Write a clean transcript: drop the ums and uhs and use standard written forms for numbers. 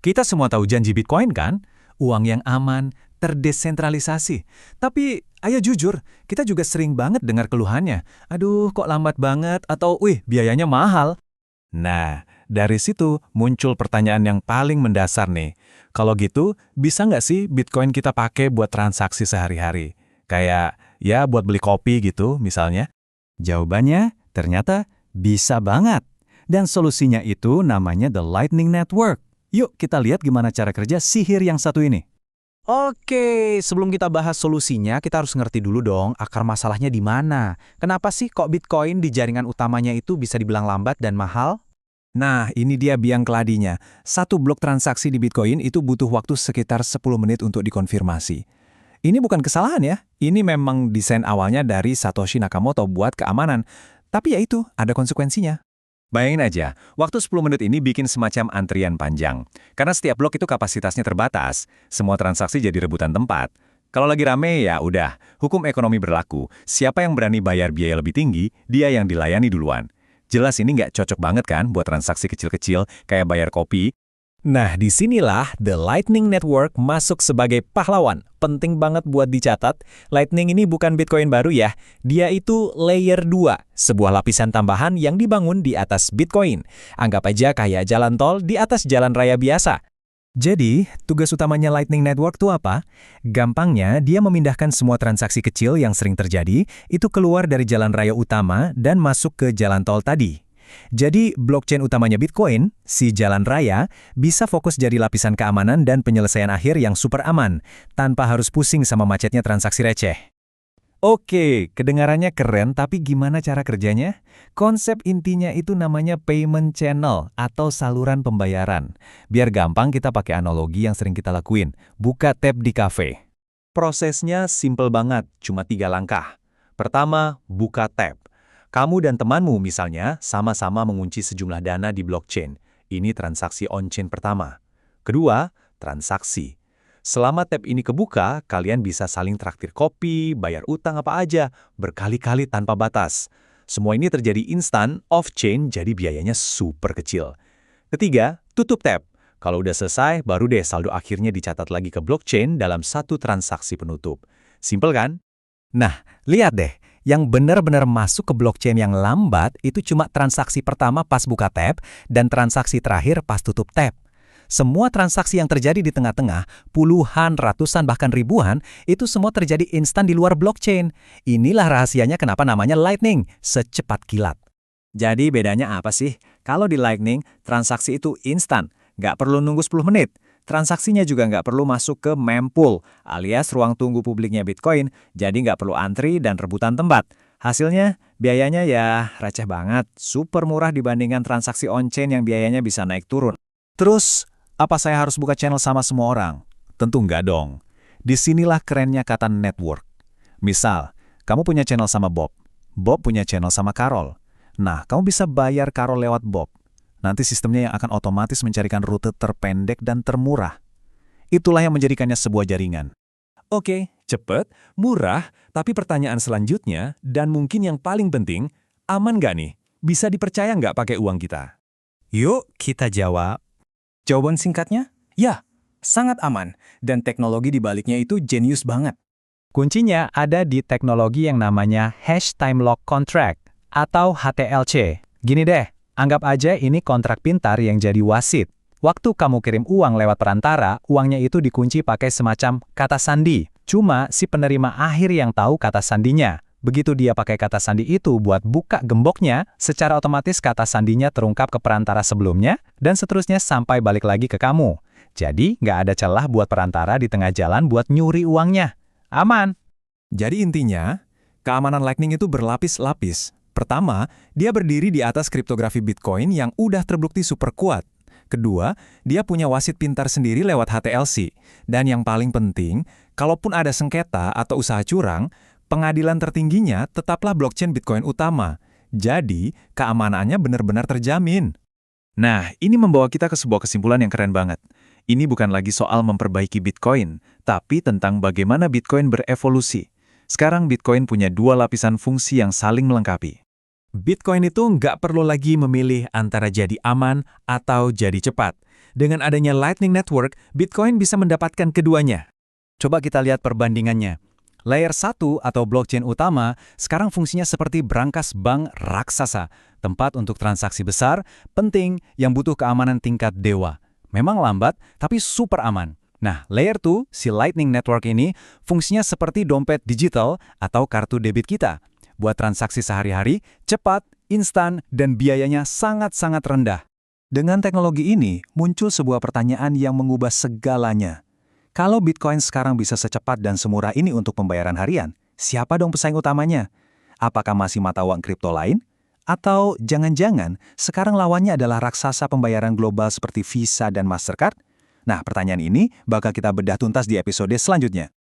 Kita semua tahu janji Bitcoin kan? Uang yang aman, terdesentralisasi. Tapi, ayo jujur, kita juga sering banget dengar keluhannya. Aduh, kok lambat banget, atau wih, biayanya mahal. Nah, dari situ muncul pertanyaan yang paling mendasar nih. Kalau gitu, bisa nggak sih Bitcoin kita pakai buat transaksi sehari-hari? Kayak, ya buat beli kopi gitu misalnya. Jawabannya ternyata bisa banget. Dan solusinya itu namanya The Lightning Network. Yuk kita lihat gimana cara kerja sihir yang satu ini. Oke, sebelum kita bahas solusinya, kita harus ngerti dulu dong akar masalahnya di mana. Kenapa sih kok Bitcoin di jaringan utamanya itu bisa dibilang lambat dan mahal? Nah, ini dia biang keladinya. Satu blok transaksi di Bitcoin itu butuh waktu sekitar 10 menit untuk dikonfirmasi. Ini bukan kesalahan ya, ini memang desain awalnya dari Satoshi Nakamoto buat keamanan. Tapi ya itu, ada konsekuensinya. Bayangin aja, waktu 10 menit ini bikin semacam antrian panjang. Karena setiap blok itu kapasitasnya terbatas, semua transaksi jadi rebutan tempat. Kalau lagi rame ya udah, hukum ekonomi berlaku. Siapa yang berani bayar biaya lebih tinggi, dia yang dilayani duluan. Jelas ini nggak cocok banget kan buat transaksi kecil-kecil kayak bayar kopi. Nah, disinilah The Lightning Network masuk sebagai pahlawan. Penting banget buat dicatat, Lightning ini bukan Bitcoin baru ya. Dia itu layer 2, sebuah lapisan tambahan yang dibangun di atas Bitcoin. Anggap aja kayak jalan tol di atas jalan raya biasa. Jadi, tugas utamanya Lightning Network itu apa? Gampangnya, dia memindahkan semua transaksi kecil yang sering terjadi, itu keluar dari jalan raya utama dan masuk ke jalan tol tadi. Jadi, blockchain utamanya Bitcoin, si jalan raya, bisa fokus jadi lapisan keamanan dan penyelesaian akhir yang super aman, tanpa harus pusing sama macetnya transaksi receh. Oke, kedengarannya keren, tapi gimana cara kerjanya? Konsep intinya itu namanya payment channel atau saluran pembayaran. Biar gampang kita pakai analogi yang sering kita lakuin, buka tab di kafe. Prosesnya simple banget, cuma 3 langkah. Pertama, buka tab. Kamu dan temanmu misalnya sama-sama mengunci sejumlah dana di blockchain. Ini transaksi on-chain pertama. Kedua, transaksi. Selama tab ini kebuka, kalian bisa saling traktir kopi, bayar utang apa aja, berkali-kali tanpa batas. Semua ini terjadi instan, off-chain, jadi biayanya super kecil. Ketiga, tutup tab. Kalau udah selesai, baru deh saldo akhirnya dicatat lagi ke blockchain dalam satu transaksi penutup. Simple kan? Nah, lihat deh. Yang benar-benar masuk ke blockchain yang lambat itu cuma transaksi pertama pas buka tab dan transaksi terakhir pas tutup tab. Semua transaksi yang terjadi di tengah-tengah, puluhan, ratusan, bahkan ribuan, itu semua terjadi instan di luar blockchain. Inilah rahasianya kenapa namanya Lightning, secepat kilat. Jadi bedanya apa sih? Kalau di Lightning, transaksi itu instan, nggak perlu nunggu 10 menit. Transaksinya juga nggak perlu masuk ke mempool, alias ruang tunggu publiknya Bitcoin, jadi nggak perlu antri dan rebutan tempat. Hasilnya, biayanya ya receh banget, super murah dibandingkan transaksi on-chain yang biayanya bisa naik turun. Terus, apa saya harus buka channel sama semua orang? Tentu nggak dong. Disinilah kerennya kata network. Misal, kamu punya channel sama Bob. Bob punya channel sama Carol. Nah, kamu bisa bayar Carol lewat Bob. Nanti sistemnya yang akan otomatis mencarikan rute terpendek dan termurah. Itulah yang menjadikannya sebuah jaringan. Oke, cepet, murah, tapi pertanyaan selanjutnya, dan mungkin yang paling penting, aman nggak nih? Bisa dipercaya nggak pakai uang kita? Yuk kita jawab. Jawaban singkatnya, ya, sangat aman. Dan teknologi di baliknya itu jenius banget. Kuncinya ada di teknologi yang namanya Hash Time Lock Contract atau HTLC. Gini deh, anggap aja ini kontrak pintar yang jadi wasit. Waktu kamu kirim uang lewat perantara, uangnya itu dikunci pakai semacam kata sandi. Cuma si penerima akhir yang tahu kata sandinya. Begitu dia pakai kata sandi itu buat buka gemboknya, secara otomatis kata sandinya terungkap ke perantara sebelumnya, dan seterusnya sampai balik lagi ke kamu. Jadi, nggak ada celah buat perantara di tengah jalan buat nyuri uangnya. Aman. Jadi intinya, keamanan Lightning itu berlapis-lapis. Pertama, dia berdiri di atas kriptografi Bitcoin yang udah terbukti super kuat. Kedua, dia punya wasit pintar sendiri lewat HTLC. Dan yang paling penting, kalaupun ada sengketa atau usaha curang, pengadilan tertingginya tetaplah blockchain Bitcoin utama. Jadi, keamanannya benar-benar terjamin. Nah, ini membawa kita ke sebuah kesimpulan yang keren banget. Ini bukan lagi soal memperbaiki Bitcoin, tapi tentang bagaimana Bitcoin berevolusi. Sekarang Bitcoin punya 2 lapisan fungsi yang saling melengkapi. Bitcoin itu nggak perlu lagi memilih antara jadi aman atau jadi cepat. Dengan adanya Lightning Network, Bitcoin bisa mendapatkan keduanya. Coba kita lihat perbandingannya. Layer 1 atau blockchain utama sekarang fungsinya seperti berangkas bank raksasa, tempat untuk transaksi besar, penting, yang butuh keamanan tingkat dewa. Memang lambat, tapi super aman. Nah, Layer 2, si Lightning Network ini, fungsinya seperti dompet digital atau kartu debit kita. Buat transaksi sehari-hari, cepat, instan, dan biayanya sangat-sangat rendah. Dengan teknologi ini, muncul sebuah pertanyaan yang mengubah segalanya. Kalau Bitcoin sekarang bisa secepat dan semurah ini untuk pembayaran harian, siapa dong pesaing utamanya? Apakah masih mata uang kripto lain? Atau jangan-jangan sekarang lawannya adalah raksasa pembayaran global seperti Visa dan Mastercard? Nah, pertanyaan ini bakal kita bedah tuntas di episode selanjutnya.